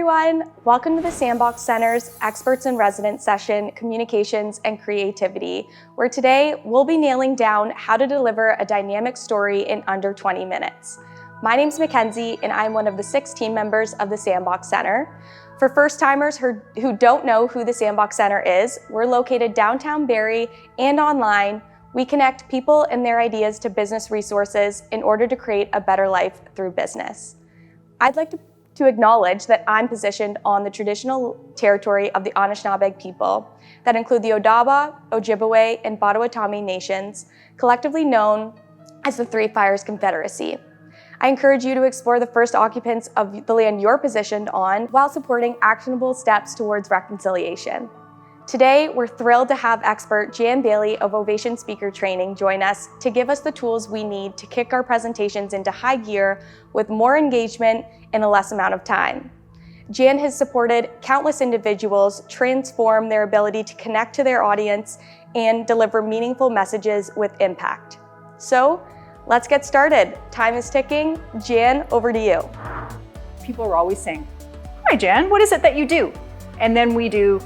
everyone. Welcome to the Sandbox Center's Experts in Residence session, Communications and Creativity, where today we'll be nailing down how to deliver a dynamic story in under 20 minutes. My name's Mackenzie, and I'm one of the 6 team members of the Sandbox Center. For first-timers who don't know who the Sandbox Center is, we're located downtown Barrie and online. We connect people and their ideas to business resources in order to create a better life through business. I'd like to acknowledge that I'm positioned on the traditional territory of the Anishinaabe people that include the Odawa, Ojibwe, and Potawatomi nations, collectively known as the Three Fires Confederacy. I encourage you to explore the first occupants of the land you're positioned on while supporting actionable steps towards reconciliation. Today, we're thrilled to have expert Jan Bailey of Ovation Speaker Training join us to give us the tools we need to kick our presentations into high gear with more engagement in a less amount of time. Jan has supported countless individuals transform their ability to connect to their audience and deliver meaningful messages with impact. So, let's get started. Time is ticking. Jan, over to you. People are always saying, "Hi Jan, what is it that you do?" And then we do,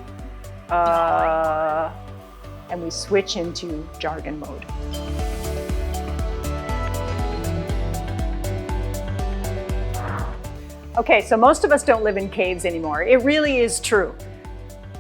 and we switch into jargon mode. Okay, so most of us don't live in caves anymore. It really is true.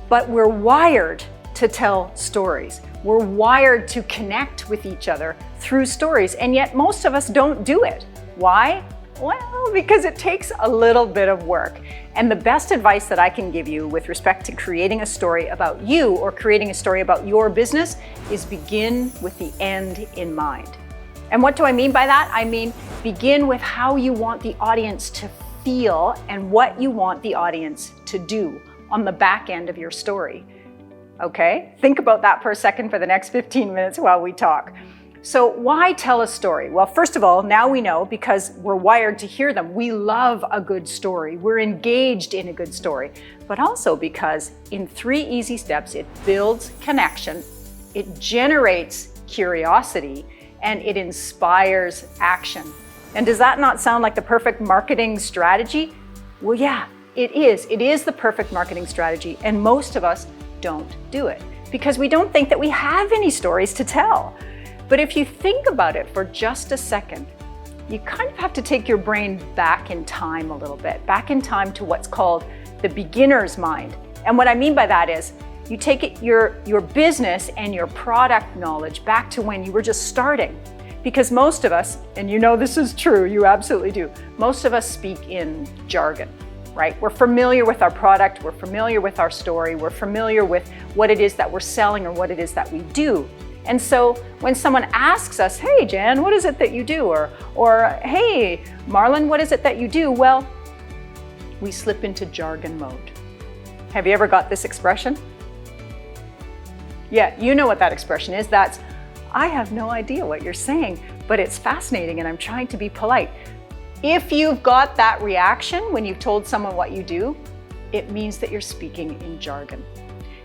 But we're wired to tell stories. We're wired to connect with each other through stories, and yet most of us don't do it. Why? Well, because it takes a little bit of work. And the best advice that I can give you with respect to creating a story about you or creating a story about your business is begin with the end in mind. And what do I mean by that? I mean, begin with how you want the audience to feel and what you want the audience to do on the back end of your story. Okay? Think about that for a second for the next 15 minutes while we talk. So why tell a story? Well, first of all, now we know because we're wired to hear them. We love a good story. We're engaged in a good story. But also because in 3 easy steps, it builds connection, it generates curiosity, and it inspires action. And does that not sound like the perfect marketing strategy? Well, yeah, it is. It is the perfect marketing strategy, and most of us don't do it because we don't think that we have any stories to tell. But if you think about it for just a second, you kind of have to take your brain back in time a little bit, back in time to what's called the beginner's mind. And what I mean by that is you take your business and your product knowledge back to when you were just starting. Because most of us, and you know this is true, you absolutely do, most of us speak in jargon, right? We're familiar with our product, we're familiar with our story, we're familiar with what it is that we're selling or what it is that we do. And so when someone asks us, "Hey Jan, what is it that you do?" Or "Hey Marlon, what is it that you do?" Well, we slip into jargon mode. Have you ever got this expression? Yeah, you know what that expression is. That's, "I have no idea what you're saying, but it's fascinating and I'm trying to be polite." If you've got that reaction when you've told someone what you do, it means that you're speaking in jargon.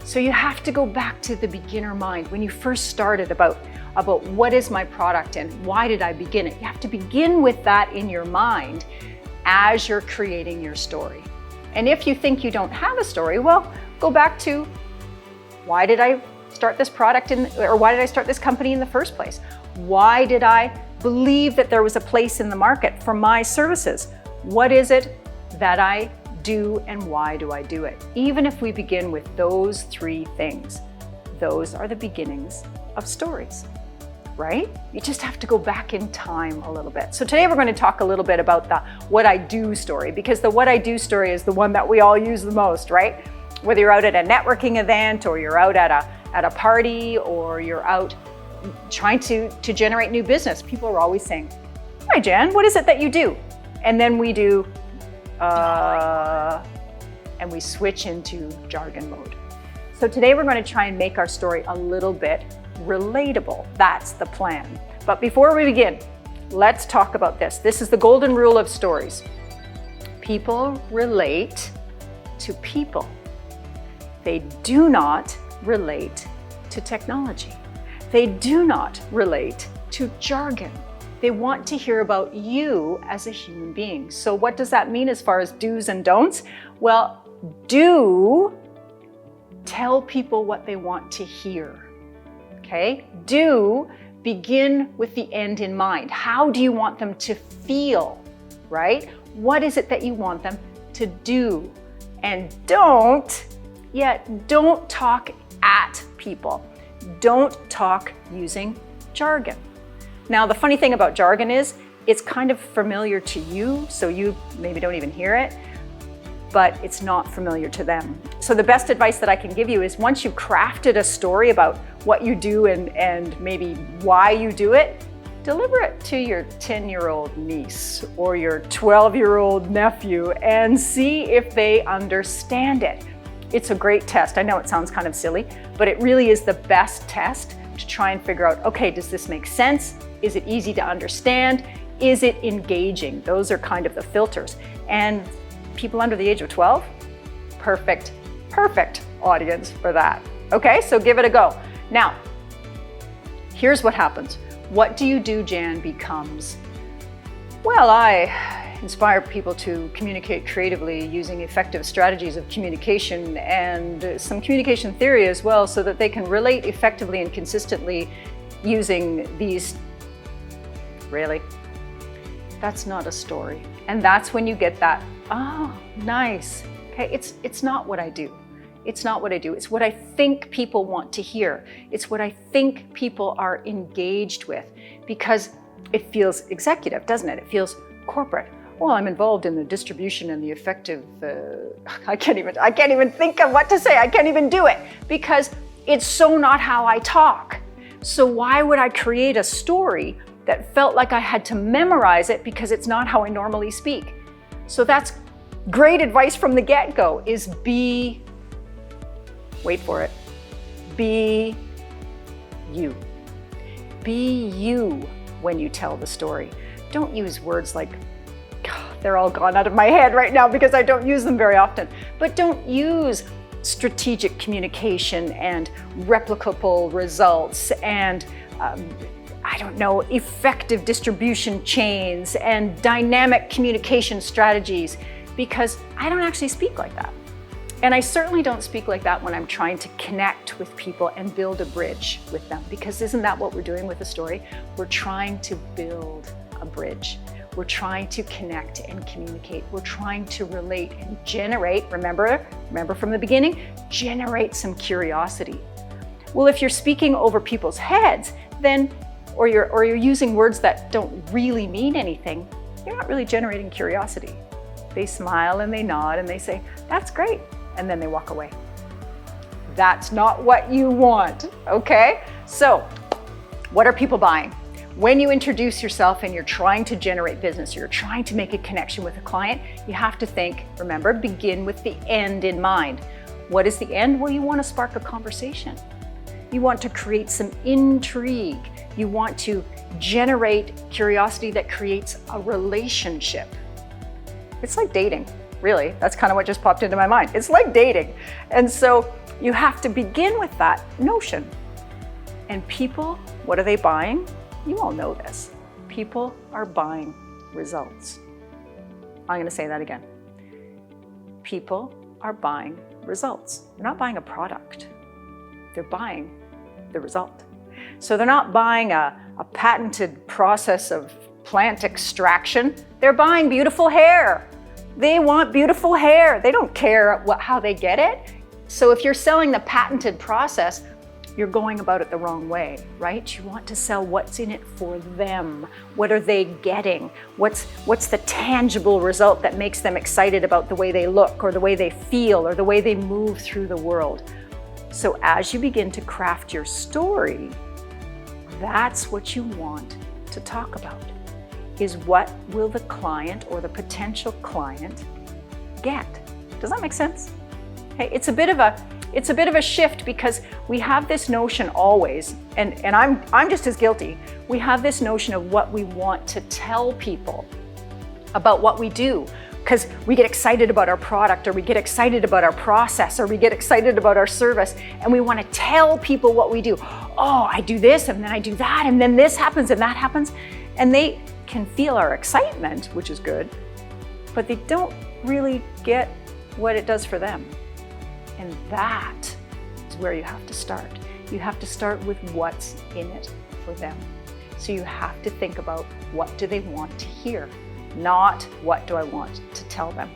So you have to go back to the beginner mind when you first started about what is my product and why did I begin it. You have to begin with that in your mind as you're creating your story. And if you think you don't have a story, well, go back to why did I start this product or why did I start this company in the first place? Why did I believe that there was a place in the market for my services? What is it that I do and why do I do it? Even if we begin with those 3 things, those are the beginnings of stories, right? You just have to go back in time a little bit. So today we're going to talk a little bit about the what I do story, because the what I do story is the one that we all use the most, right? Whether you're out at a networking event or you're out at a party or you're out trying to generate new business, people are always saying, "Hi Jan, what is it that you do?" And then we do, and we switch into jargon mode. So today we're going to try and make our story a little bit relatable. That's the plan. But before we begin, let's talk about this. This is the golden rule of stories. People relate to people. They do not relate to technology. They do not relate to jargon. They want to hear about you as a human being. So what does that mean as far as do's and don'ts? Well, do tell people what they want to hear, okay? Do begin with the end in mind. How do you want them to feel, right? What is it that you want them to do? And don't talk at people. Don't talk using jargon. Now, the funny thing about jargon is it's kind of familiar to you, so you maybe don't even hear it, but it's not familiar to them. So the best advice that I can give you is once you've crafted a story about what you do and maybe why you do it, deliver it to your 10-year-old niece or your 12-year-old nephew and see if they understand it. It's a great test. I know it sounds kind of silly, but it really is the best test to try and figure out, okay, does this make sense? Is it easy to understand? Is it engaging? Those are kind of the filters. And people under the age of 12, perfect audience for that. Okay, so give it a go. Now, here's what happens. What do you do, Jan, becomes, well, I inspire people to communicate creatively using effective strategies of communication and some communication theory as well so that they can relate effectively and consistently using these. Really? That's not a story. And that's when you get that, oh, nice. Okay, it's not what I do. It's not what I do. It's what I think people want to hear. It's what I think people are engaged with because it feels executive, doesn't it? It feels corporate. Well, I'm involved in the distribution and the effective, I can't even think of what to say. I can't even do it because it's so not how I talk. So why would I create a story that felt like I had to memorize it because it's not how I normally speak? So that's great advice from the get-go is be, wait for it, be you. Be you when you tell the story. Don't use words like, they're all gone out of my head right now because I don't use them very often, but don't use strategic communication and replicable results and I don't know, effective distribution chains and dynamic communication strategies because I don't actually speak like that. And I certainly don't speak like that when I'm trying to connect with people and build a bridge with them because isn't that what we're doing with a story? We're trying to build a bridge. We're trying to connect and communicate. We're trying to relate and generate, remember from the beginning, generate some curiosity. Well, if you're speaking over people's heads, then, or you're using words that don't really mean anything, you're not really generating curiosity. They smile and they nod and they say, that's great. And then they walk away. That's not what you want, okay? So, what are people buying? When you introduce yourself and you're trying to generate business, you're trying to make a connection with a client, you have to think, remember, begin with the end in mind. What is the end? Well, you want to spark a conversation. You want to create some intrigue. You want to generate curiosity that creates a relationship. It's like dating, really. That's kind of what just popped into my mind. It's like dating. And so you have to begin with that notion. And people, what are they buying? You all know this. People are buying results. I'm going to say that again. People are buying results. They're not buying a product. They're buying the result. So they're not buying a patented process of plant extraction. They're buying beautiful hair. They want beautiful hair. They don't care how they get it. So if you're selling the patented process, you're going about it the wrong way, right? You want to sell what's in it for them. What are they getting? What's the tangible result that makes them excited about the way they look or the way they feel or the way they move through the world? So as you begin to craft your story, that's what you want to talk about, is what will the client or the potential client get? Does that make sense? Okay, it's a bit of a shift because we have this notion always, and I'm just as guilty. We have this notion of what we want to tell people about what we do. because we get excited about our product, or we get excited about our process, or we get excited about our service, and we want to tell people what we do. Oh, I do this, and then I do that, and then this happens, and that happens. And they can feel our excitement, which is good, but they don't really get what it does for them. And that is where you have to start. You have to start with what's in it for them. So you have to think about, what do they want to hear, not what do I want to tell them.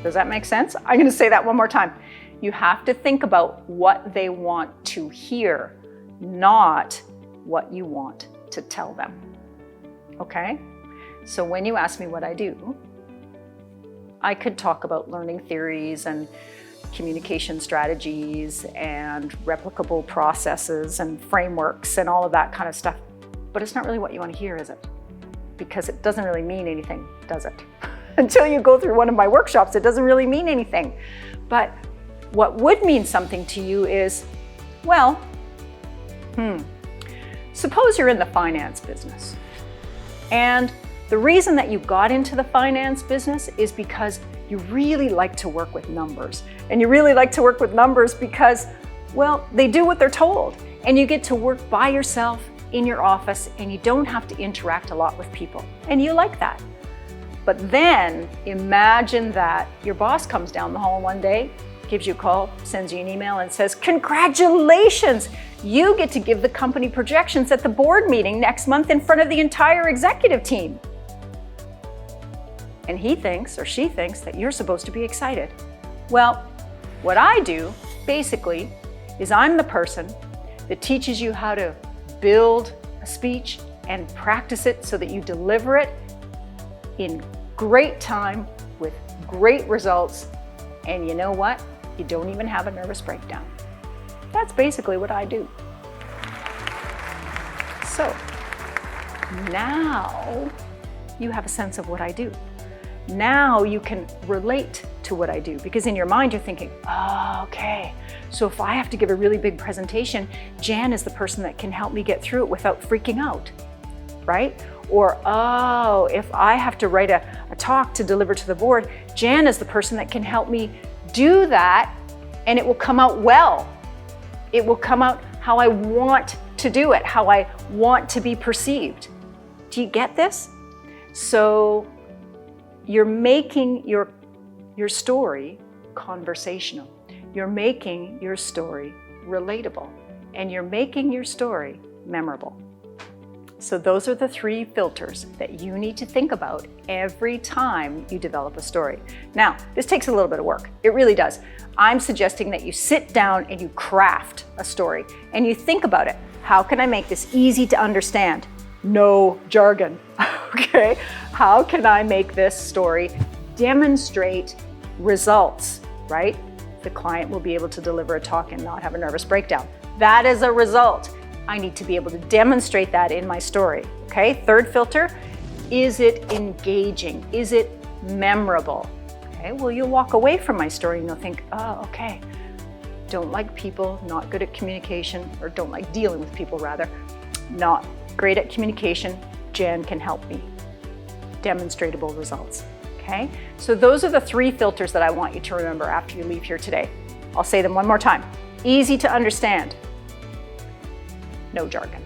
Does that make sense? I'm going to say that one more time. You have to think about what they want to hear, not what you want to tell them. Okay? So when you ask me what I do, I could talk about learning theories and communication strategies and replicable processes and frameworks and all of that kind of stuff. But it's not really what you want to hear, is it? Because it doesn't really mean anything, does it? Until you go through one of my workshops, it doesn't really mean anything. But what would mean something to you is, well, suppose you're in the finance business. And the reason that you got into the finance business is because you really like to work with numbers. And you really like to work with numbers because, well, they do what they're told. And you get to work by yourself in your office, and you don't have to interact a lot with people. And you like that. But then imagine that your boss comes down the hall one day, gives you a call, sends you an email, and says, "Congratulations! You get to give the company projections at the board meeting next month in front of the entire executive team." And he thinks, or she thinks, that you're supposed to be excited. Well, what I do, basically, is I'm the person that teaches you how to build a speech and practice it so that you deliver it in great time with great results. And you know what? You don't even have a nervous breakdown. That's basically what I do. So now you have a sense of what I do. Now you can relate to what I do, because in your mind you're thinking, oh, okay, so if I have to give a really big presentation, Jan is the person that can help me get through it without freaking out, right? Or, oh, if I have to write a talk to deliver to the board, Jan is the person that can help me do that, and it will come out well. It will come out how I want to do it, how I want to be perceived. Do you get this? So you're making your story conversational. You're making your story relatable, and you're making your story memorable. So those are the 3 filters that you need to think about every time you develop a story. Now, this takes a little bit of work. It really does. I'm suggesting that you sit down and you craft a story and you think about it. How can I make this easy to understand? No jargon, okay? How can I make this story demonstrate results, right? The client will be able to deliver a talk and not have a nervous breakdown. That is a result. I need to be able to demonstrate that in my story, okay? 3rd filter, is it engaging? Is it memorable? Okay, well, you'll walk away from my story and you'll think, oh, okay, don't like people, not good at communication, or don't like dealing with people rather, not great at communication, Jan can help me. Demonstratable results, okay? So those are the 3 filters that I want you to remember after you leave here today. I'll say them one more time. Easy to understand. No jargon.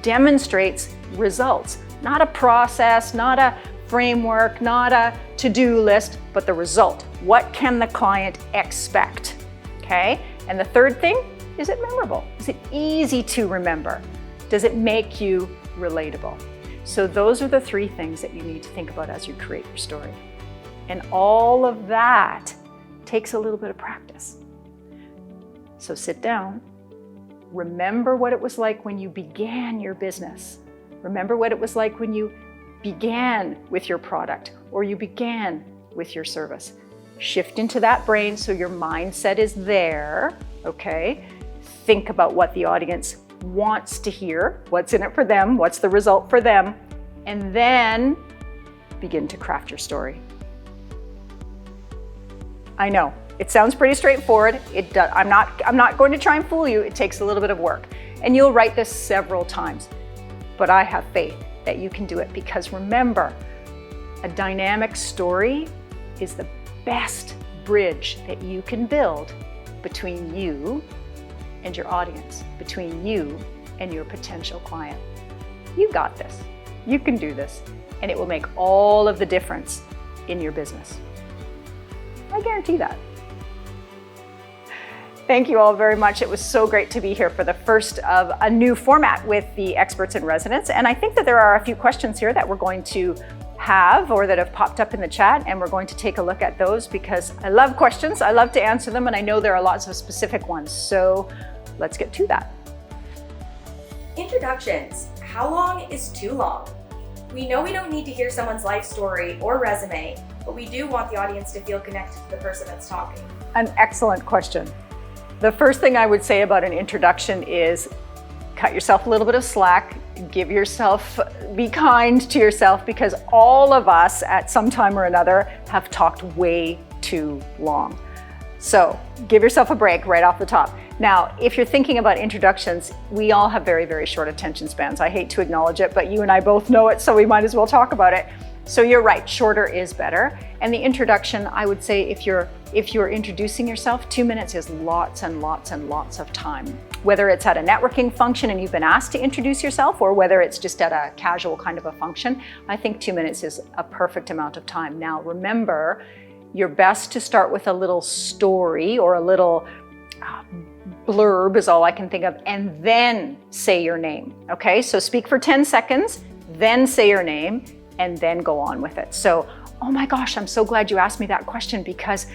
Demonstrates results, not a process, not a framework, not a to-do list, but the result. What can the client expect? Okay? And the 3rd thing, is it memorable? Is it easy to remember? Does it make you relatable? So those are the 3 things that you need to think about as you create your story. And all of that takes a little bit of practice. So sit down. Remember what it was like when you began your business. Remember what it was like when you began with your product or you began with your service. Shift into that brain so your mindset is there, okay? Think about what the audience wants to hear, what's in it for them, what's the result for them, and then begin to craft your story. I know. It sounds pretty straightforward. I'm not going to try and fool you. It takes a little bit of work. And you'll write this several times. But I have faith that you can do it, because remember, A dynamic story is the best bridge that you can build between you and your audience, between you and your potential client. You got this. You can do this, and it will make all of the difference in your business. I guarantee that. Thank you all very much. It was so great to be here for the first of a new format with the experts in residence. And I think that there are a few questions here that we're going to have or that have popped up in the chat, and we're going to take a look at those because I love questions. I love to answer them, and I know there are lots of specific ones. So let's get to that. Introductions. How long is too long? We know we don't need to hear someone's life story or resume, but we do want the audience to feel connected to the person that's talking. An excellent question. The first thing I would say about an introduction is cut yourself a little bit of slack, be kind to yourself, because all of us at some time or another have talked way too long. So give yourself a break right off the top. Now, if you're thinking about introductions, we all have very, very short attention spans. I hate to acknowledge it, but you and I both know it, so we might as well talk about it. So you're right, shorter is better. And the introduction, I would say if you're introducing yourself, 2 minutes is lots and lots and lots of time. Whether it's at a networking function and you've been asked to introduce yourself, or whether it's just at a casual kind of a function, I think 2 minutes is a perfect amount of time. Now, remember, you're best to start with a little story or a little blurb is all I can think of, and then say your name, okay? So speak for 10 seconds, then say your name, and then go on with it. So, oh my gosh, I'm so glad you asked me that question because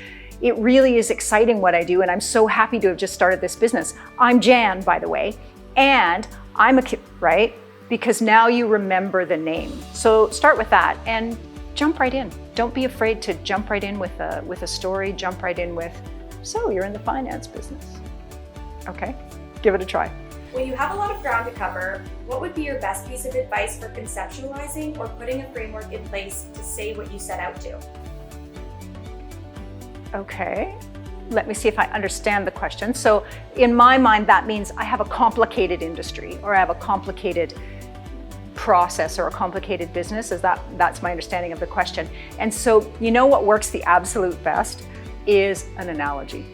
it really is exciting what I do, and I'm so happy to have just started this business. I'm Jan, by the way, and I'm a kid, right? Because now you remember the name. So start with that and jump right in. Don't be afraid to jump right in with a story, jump right in with, so you're in the finance business. Okay, give it a try. When you have a lot of ground to cover, what would be your best piece of advice for conceptualizing or putting a framework in place to say what you set out to? Okay, let me see if I understand the question. So in my mind, that means I have a complicated industry, or I have a complicated process or a complicated business. That's my understanding of the question. And so you know what works the absolute best is an analogy.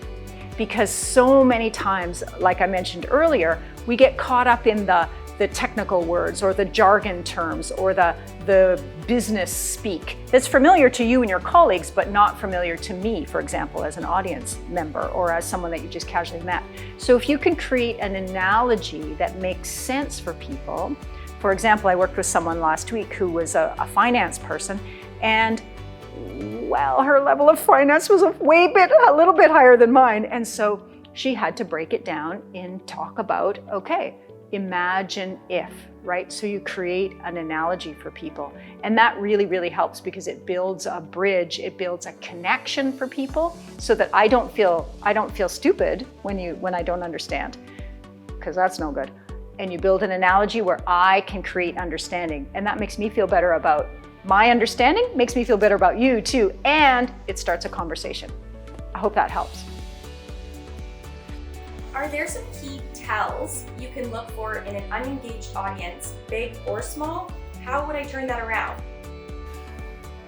Because so many times, like I mentioned earlier, we get caught up in the technical words or the jargon terms or the business speak that's familiar to you and your colleagues, but not familiar to me, for example, as an audience member or as someone that you just casually met. So if you can create an analogy that makes sense for people, for example, I worked with someone last week who was a finance person, and well, her level of finance was a little bit higher than mine. And so she had to break it down and talk about, okay, imagine if, right? So you create an analogy for people. And that really, really helps because it builds a bridge, it builds a connection for people so that I don't feel stupid when I don't understand, because that's no good. And you build an analogy where I can create understanding. And that makes me feel better about my understanding, makes me feel better about you too, and it starts a conversation. I hope that helps. Are there some key tells you can look for in an unengaged audience, big or small? How would I turn that around?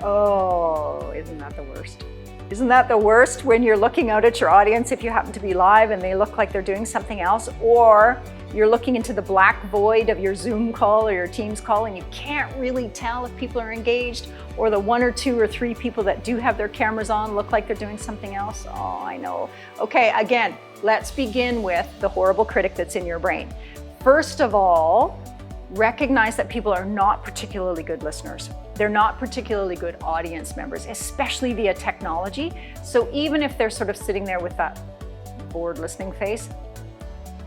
Oh, isn't that the worst? Isn't that the worst when you're looking out at your audience if you happen to be live and they look like they're doing something else, or you're looking into the black void of your Zoom call or your Teams call and you can't really tell if people are engaged, or the 1 or 2 or 3 people that do have their cameras on look like they're doing something else? Oh, I know. Okay, again, let's begin with the horrible critic that's in your brain. First of all, recognize that people are not particularly good listeners. They're not particularly good audience members, especially via technology. So even if they're sort of sitting there with that bored listening face,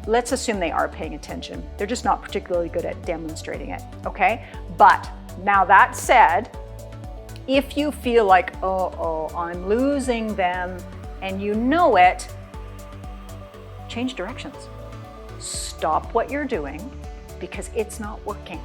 let's assume they are paying attention. They're just not particularly good at demonstrating it, okay? But now that said, if you feel like, oh, I'm losing them, and you know it, change directions. Stop what you're doing because it's not working.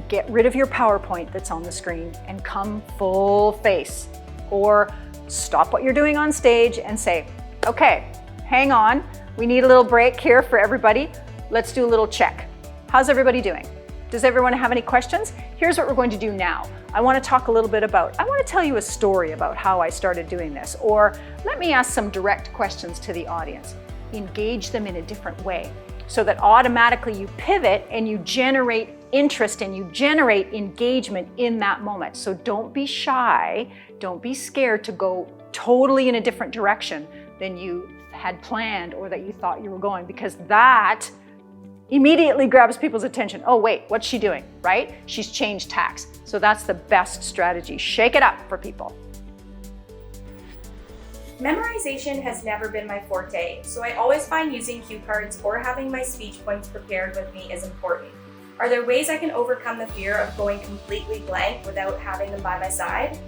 Get rid of your PowerPoint that's on the screen and come full face. Or stop what you're doing on stage and say, okay, hang on. We need a little break here for everybody. Let's do a little check. How's everybody doing? Does everyone have any questions? Here's what we're going to do now. I want to talk a little bit about, I want to tell you a story about how I started doing this, or let me ask some direct questions to the audience. Engage them in a different way so that automatically you pivot and you generate interest and you generate engagement in that moment. So don't be shy, don't be scared to go totally in a different direction than you had planned or that you thought you were going, because that immediately grabs people's attention. Oh wait, what's she doing, right? She's changed tacks. So that's the best strategy. Shake it up for people. Memorization has never been my forte, so I always find using cue cards or having my speech points prepared with me is important. Are there ways I can overcome the fear of going completely blank without having them by my side?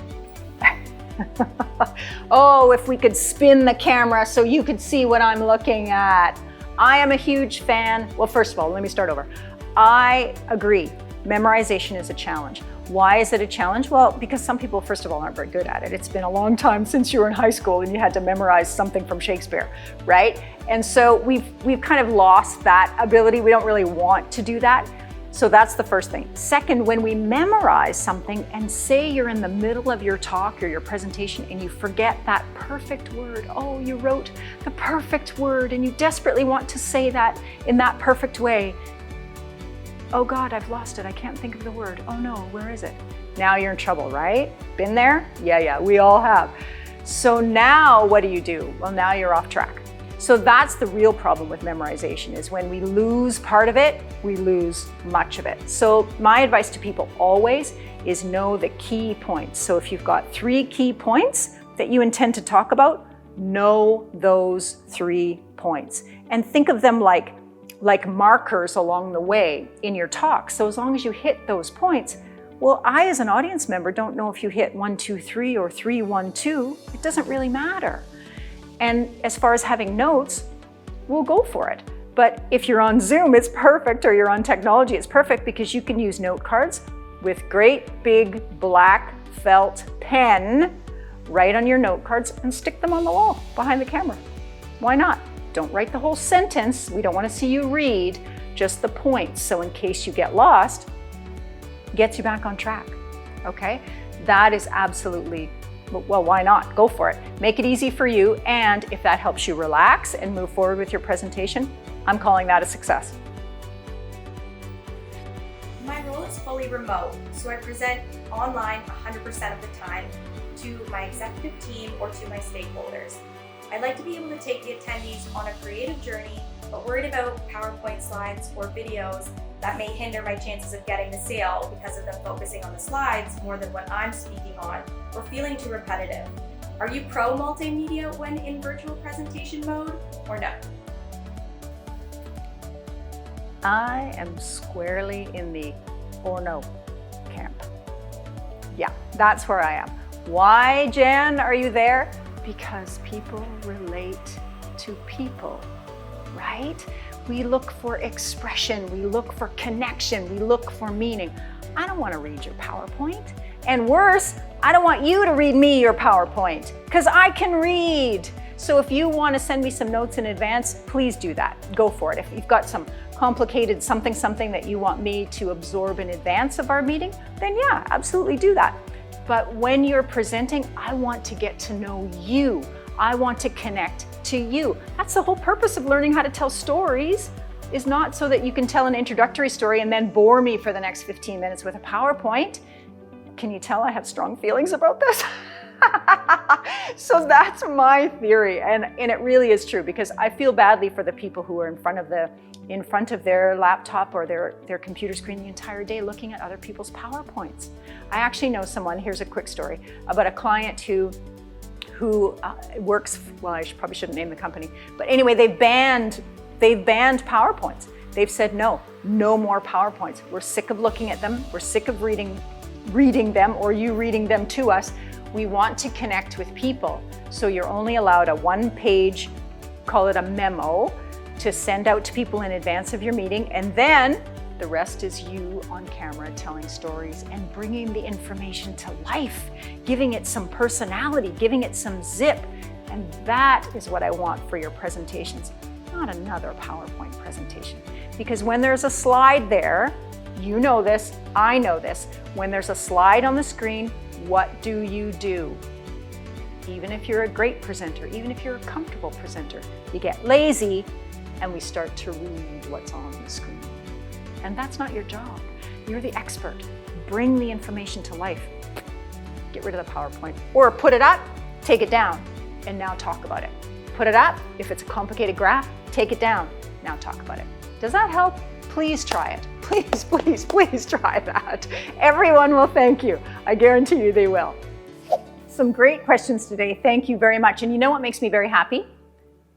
Oh, if we could spin the camera so you could see what I'm looking at. I am a huge fan. Well, first of all, let me start over. I agree. Memorization is a challenge. Why is it a challenge? Well, because some people, first of all, aren't very good at it. It's been a long time since you were in high school and you had to memorize something from Shakespeare, right? And so we've kind of lost that ability. We don't really want to do that. So that's the first thing. Second, when we memorize something and say you're in the middle of your talk or your presentation and you forget that perfect word, oh, you wrote the perfect word and you desperately want to say that in that perfect way. Oh God, I've lost it. I can't think of the word. Oh no, where is it? Now you're in trouble, right? Been there? Yeah, we all have. So now what do? Well, now you're off track. So that's the real problem with memorization, is when we lose part of it, we lose much of it. So my advice to people always is know the key points. So if you've got 3 key points that you intend to talk about, know those 3 points and think of them like markers along the way in your talk. So as long as you hit those points, well, I as an audience member don't know if you hit 1, 2, 3 or 3, 1, 2. It doesn't really matter. And as far as having notes, we'll go for it. But if you're on Zoom, it's perfect, or you're on technology, it's perfect because you can use note cards with great big black felt pen, write on your note cards and stick them on the wall behind the camera. Why not? Don't write the whole sentence. We don't want to see you read, just the points. So in case you get lost, gets you back on track, okay? That is absolutely, well, why not? Go for it. Make it easy for you, and if that helps you relax and move forward with your presentation, I'm calling that a success. My role is fully remote, so I present online 100% of the time to my executive team or to my stakeholders. I'd like to be able to take the attendees on a creative journey, but worried about PowerPoint slides or videos that may hinder my chances of getting the sale because of them focusing on the slides more than what I'm speaking on or feeling too repetitive. Are you pro multimedia when in virtual presentation mode or no? I am squarely in the or no camp. Yeah, that's where I am. Why, Jen, are you there? Because people relate to people, right? We look for expression, we look for connection, we look for meaning. I don't want to read your PowerPoint. And worse, I don't want you to read me your PowerPoint, because I can read. So if you want to send me some notes in advance, please do that. Go for it. If you've got some complicated something that you want me to absorb in advance of our meeting, then yeah, absolutely do that. But when you're presenting, I want to get to know you. I want to connect to you. That's the whole purpose of learning how to tell stories, is not so that you can tell an introductory story and then bore me for the next 15 minutes with a PowerPoint. Can you tell I have strong feelings about this? So that's my theory, and it really is true, because I feel badly for the people who are in front of their laptop or their computer screen the entire day looking at other people's PowerPoints. I actually know someone, here's a quick story, about a client who works, well, I probably shouldn't name the company, but anyway, they've banned PowerPoints. They've said no more PowerPoints. We're sick of looking at them. We're sick of reading them, or you reading them to us. We want to connect with people. So you're only allowed a 1-page, call it a memo, to send out to people in advance of your meeting. And then the rest is you on camera telling stories and bringing the information to life, giving it some personality, giving it some zip. And that is what I want for your presentations, not another PowerPoint presentation. Because when there's a slide there, You know this, I know this. When there's a slide on the screen, what do? Even if you're a great presenter, even if you're a comfortable presenter, you get lazy and we start to read what's on the screen. And that's not your job. You're the expert. Bring the information to life. Get rid of the PowerPoint. Or put it up, take it down, and now talk about it. Put it up, if it's a complicated graph, take it down, now talk about it. Does that help? Please try it. Please, please, please try that. Everyone will thank you. I guarantee you they will. Some great questions today. Thank you very much. And you know what makes me very happy?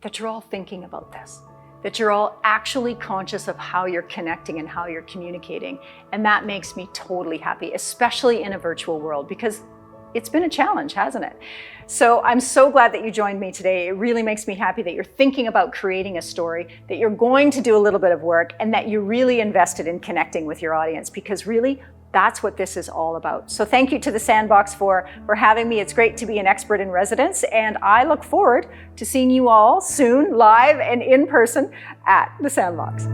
That you're all thinking about this. That you're all actually conscious of how you're connecting and how you're communicating. And that makes me totally happy, especially in a virtual world, because it's been a challenge, hasn't it? So I'm so glad that you joined me today. It really makes me happy that you're thinking about creating a story, that you're going to do a little bit of work, and that you're really invested in connecting with your audience, because really, that's what this is all about. So thank you to the Sandbox for having me. It's great to be an expert in residence, and I look forward to seeing you all soon, live and in person at the Sandbox.